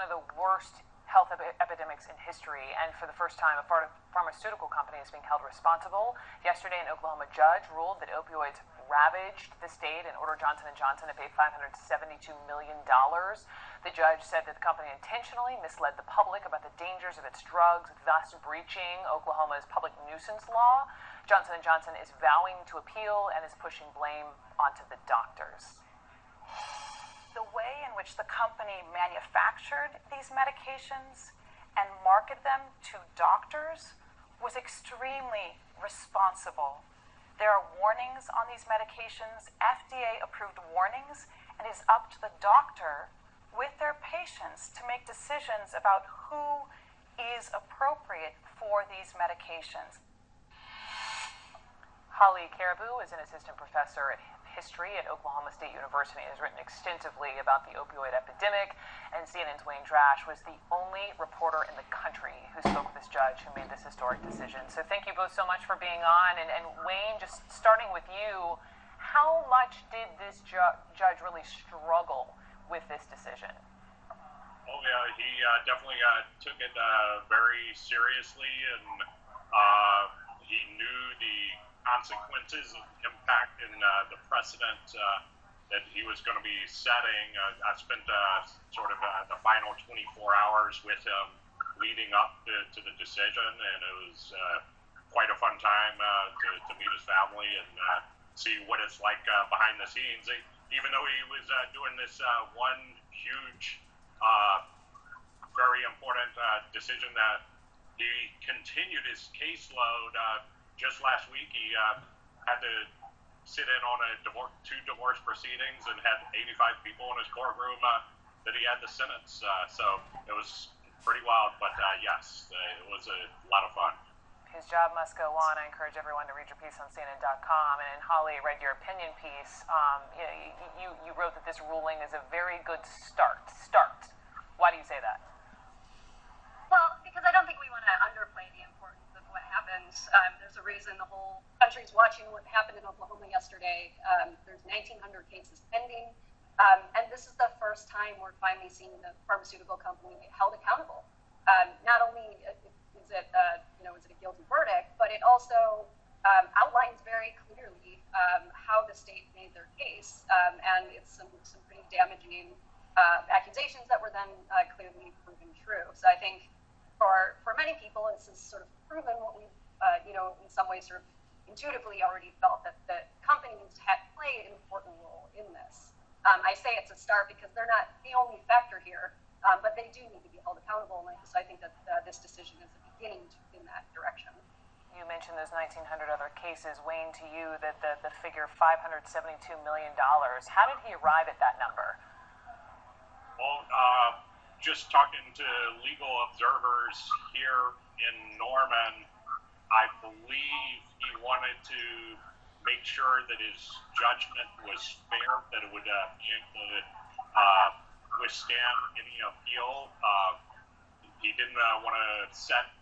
of the worst health epidemics in history, and for the first time, a pharmaceutical company is being held responsible. Yesterday, an Oklahoma judge ruled that opioids ravaged the state and ordered Johnson & Johnson to pay $572 million. The judge said that the company intentionally misled the public about the dangers of its drugs, thus breaching Oklahoma's public nuisance law. Johnson & Johnson is vowing to appeal and is pushing blame onto the doctors. The way in which the company manufactured these medications and marketed them to doctors was extremely responsible. There are warnings on these medications, FDA-approved warnings, and it is up to the doctor with their patients to make decisions about who is appropriate for these medications. Holly Karibo is an assistant professor at history at Oklahoma State University and has written extensively about the opioid epidemic, and CNN's Wayne Drash was the only reporter in the country who spoke with this judge who made this historic decision. So thank you both so much for being on, and Wayne, just starting with you, how much did this judge really struggle with this decision? Oh yeah, he definitely took it very seriously, and he knew the consequences of impact and the precedent that he was going to be setting. I spent sort of the final 24 hours with him leading up to the decision, and it was quite a fun time to meet his family and see what it's like behind the scenes. Even though he was doing this one huge, very important decision, that he continued his caseload. Just last week, he had to sit in on two divorce proceedings and had 85 people in his courtroom that he had to sentence. So it was pretty wild, but yes, it was a lot of fun. His job must go on. I encourage everyone to read your piece on CNN.com. And Holly, I read your opinion piece. You wrote that this ruling is a very good start. Why do you say that? Well, because I don't think we want to underplay the importance of what happens. There's a reason the whole country's watching what happened in Oklahoma yesterday. There's 1,900 cases pending. And this is the first time we're finally seeing the pharmaceutical company held accountable. Not only is it a guilty verdict, but it also outlines very clearly how the state made their case. And it's some pretty damaging accusations that were then clearly proven true. So I think for many people, this has sort of proven what we've, in some ways sort of intuitively already felt, that the companies had played an important role in this. I say it's a start because they're not the only factor here, but they do need to be held accountable. And so I think that this decision is a beginning in that direction. You mentioned those 1,900 other cases. Wayne, to you, that the figure $572 million, how did he arrive at that number? Well, just talking to legal observers here in Norman, I believe he wanted to make sure that his judgment was fair, that it would be able to withstand any appeal. He didn't want to set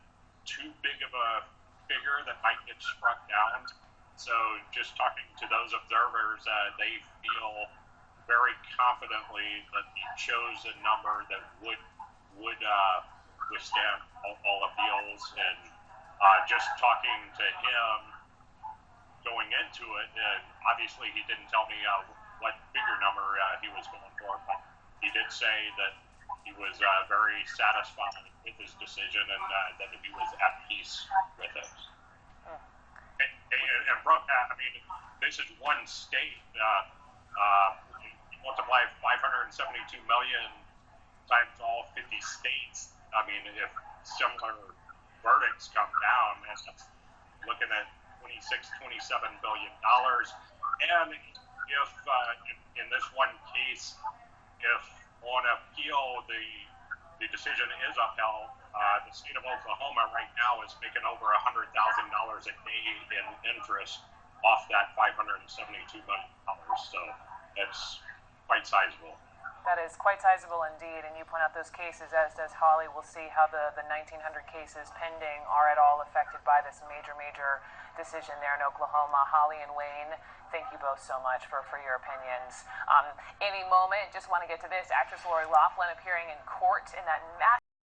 too big of a figure that might get struck down. So just talking to those observers, they feel very confidently that he chose a number that would withstand all appeals. And just talking to him going into it, obviously he didn't tell me what bigger number he was going for, but he did say that he was very satisfied with his decision and that he was at peace with it. And Brooke, I mean, this is one state. Multiply 572 million times all 50 states. I mean, if similar verdicts come down, that's looking at $27 billion. And if in this one case, if on appeal the decision is upheld, the state of Oklahoma right now is making over $100,000 a day in interest off that $572 million. So it's quite sizable. That is quite sizable indeed, and you point out those cases, as does Holly. We'll see how the 1,900 cases pending are at all affected by this major decision there in Oklahoma. Holly and Wayne, thank you both so much for your opinions. Any moment, just want to get to this. Actress Lori Loughlin appearing in court in that